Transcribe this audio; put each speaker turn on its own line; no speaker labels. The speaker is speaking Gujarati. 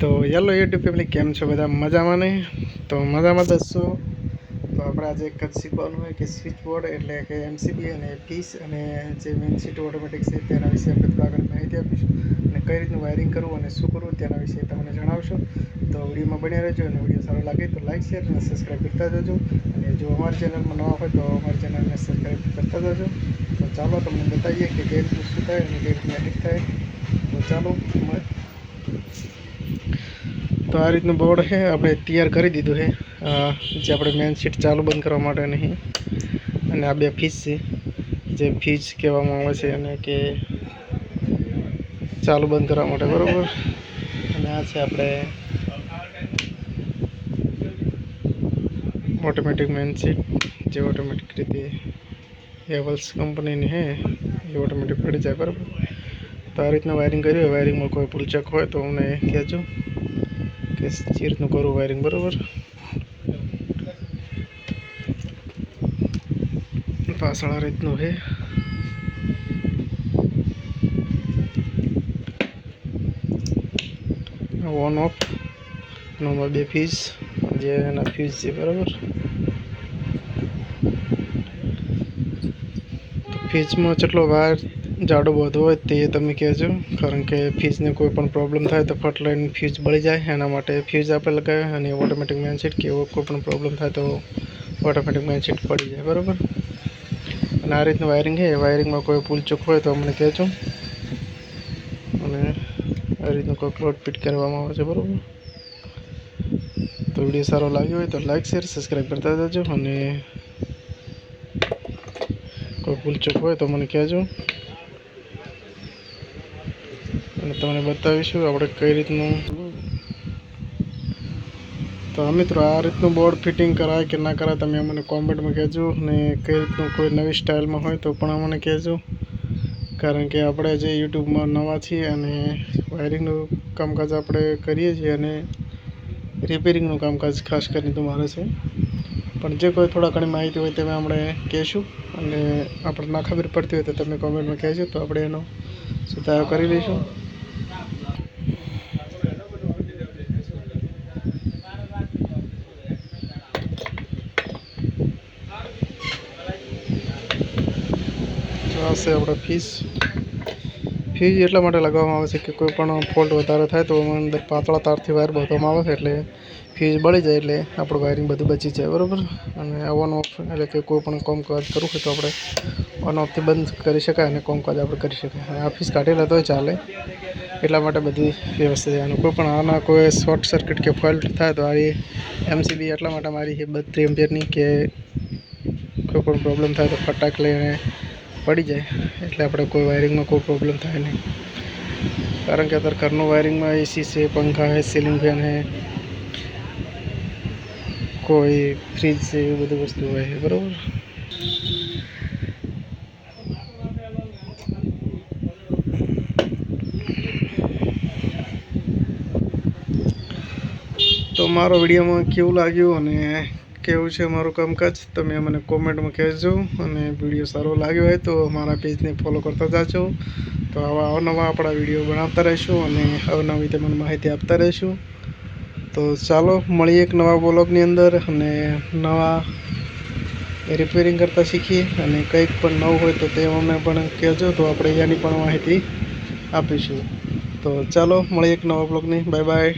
તો હેલો યુટ્યુબ ફેમિલી, કેમ છો બધા? મજામાં નહીં? તો મજામાં દસશો. તો આપણે આજે એક જ શીખવાનું હોય કે સ્વિચ બોર્ડ એટલે કે એમસીબી અને પીસ અને જે મેઇન સીટ ઓટોમેટિક છે તેના વિશે આપણે થોડા આગળ માહિતી આપીશું અને કઈ રીતનું વાયરિંગ કરવું અને શું કરવું તેના વિશે તમને જણાવશો. તો વિડીયોમાં બન્યા રહેજો અને વિડીયો સારો લાગે તો લાઈક શેર અને સબસ્ક્રાઈબ કરતા જજો. અને જો અમારી ચેનલમાં નવા હોય તો અમારી ચેનલને સબસ્ક્રાઈબ કરતા જજો. તો ચાલો તમને બતાવીએ કે કઈ રીતનું શું થાય અને કઈ રીતનું એડિટ થાય. તો ચાલો તો આ રીતનું બોર્ડ છે આપણે તૈયાર કરી દીધું છે, જે આપણે મેઇન સીટ ચાલુ બંધ કરવા માટે નહીં. અને આ બે ફીસ છે જે ફીસ કહેવામાં આવે છે અને કે ચાલુ બંધ કરવા માટે, બરાબર. અને આ છે આપણે ઓટોમેટિક મેઇન સીટ, જે ઓટોમેટિક રીતે હેવલ્સ કંપનીની છે એ ઓટોમેટિક પડી જાય, બરાબર. તો આ રીતના વાયરિંગ કર્યું હોય, વાયરિંગમાં કોઈ ભૂલચક હોય તો અમને કહેજો કે જે રીતનું કરવું વાયરિંગ, બરાબર. પાછળ આ રીતનું છે. ઓન ઓફ નંબર બે ફ્યુઝ, જે એના ફ્યુઝ છે, બરાબર. તો ફ્યુઝમાં જેટલો વાયર જાડો બધો હોય તે તમે કહેજો, કારણ કે ફ્યુઝને કોઈ પણ પ્રોબ્લેમ થાય તો ફટ લઈને ફ્યુઝ બળી જાય. એના માટે ફ્યુઝ આપણે લગાવ્યા. અને ઓટોમેટિક મેઇન સીટ કે એવો કોઈ પણ પ્રોબ્લેમ થાય તો ઓટોમેટિક મેઇન સીટ પડી જાય, બરાબર. અને આ રીતનું વાયરિંગ છે. વાયરિંગમાં કોઈ ભૂલચૂક હોય તો અમને કહેજો. અને આ રીતનું કોઈ પ્લોટ ફિટ કરવામાં આવે છે, બરાબર. તો વિડીયો સારો લાગ્યો હોય તો લાઈક શેર સબસ્ક્રાઈબ કરતા જજો. અને કોઈ ભૂલચૂક હોય તો મને કહેજો અને તમને બતાવીશું આપણે કઈ રીતનું. તો મિત્રો, આ રીતનું બોર્ડ ફિટિંગ કરાય કે ના કરાય તમે અમને કોમેન્ટમાં કહેજો. અને કઈ રીતનું કોઈ નવી સ્ટાઇલમાં હોય તો પણ અમને કહેજો, કારણ કે આપણે જે યુટ્યુબમાં નવા છીએ અને વાયરિંગનું કામકાજ આપણે કરીએ છીએ અને રિપેરિંગનું કામકાજ ખાસ કરીને તો મારે છે. પણ જે કોઈ થોડા ઘણી માહિતી હોય તમે આપણે કહેશું. અને આપણે ના ખબર પડતી હોય તો તમે કોમેન્ટમાં કહેજો, તો આપણે એનો સુધારો કરી લઈશું. આ છે આપણે ફ્યુઝ એટલા માટે લગાવવામાં આવે છે કે કોઈ પણ ફોલ્ટ વધારે થાય તો અંદર પાતળા તારથી વાયર બાંધવામાં આવે છે, એટલે ફ્યુઝ બળી જાય એટલે આપણું વાયરિંગ બધું બચી જાય, બરાબર. અને ઓન ઓફ એટલે કે કોઈ પણ કામકાજ કરવું હોય તો આપણે ઓન ઓફથી બંધ કરી શકાય અને કામકાજ આપણે કરી શકાય. આ ફ્યુઝ કાઢેલા તોય ચાલે, એટલા માટે બધી વ્યવસ્થા છે. અને કોઈ પણ આના કોઈ શોર્ટ સર્કિટ કે ફોલ્ટ થાય તો આ એમસીબી એટલા માટે મારી છે 32 એમ્પિયરની, કે કોઈ પણ પ્રોબ્લેમ થાય તો ફટાક લઈને પડી જાય, એટલે આપણે કોઈ વાયરિંગમાં કોઈ પ્રોબ્લેમ થાય નહીં. કારણ કે અત્યારે ઘરનું વાયરિંગમાં એસી છે, પંખા છે, સીલિંગ ફેન છે, કોઈ ફ્રીજ છે, એવી બધી વસ્તુ હોય છે, બરાબર. તો મારો વિડીયોમાં કેવું લાગ્યું અને કેવું છે મારું કામકાજ તમે મને કોમેન્ટમાં કહેજો. અને વિડીયો સારો લાગ્યો હોય તો મારા પેજને ફોલો કરતા જાજો. તો આવા અવનવા આપણા વિડીયો બનાવતા રહીશું અને અવનવી તમને માહિતી આપતા રહીશું. તો ચાલો મળીએ એક નવા બ્લોગની અંદર અને નવા રિપેરિંગ કરતાં શીખીએ. અને કંઈક પણ નવું હોય તો તે અમને પણ કહેજો, તો આપણે એની પણ માહિતી આપીશું. તો ચાલો મળીએ એક નવા બ્લોગની. Bye by.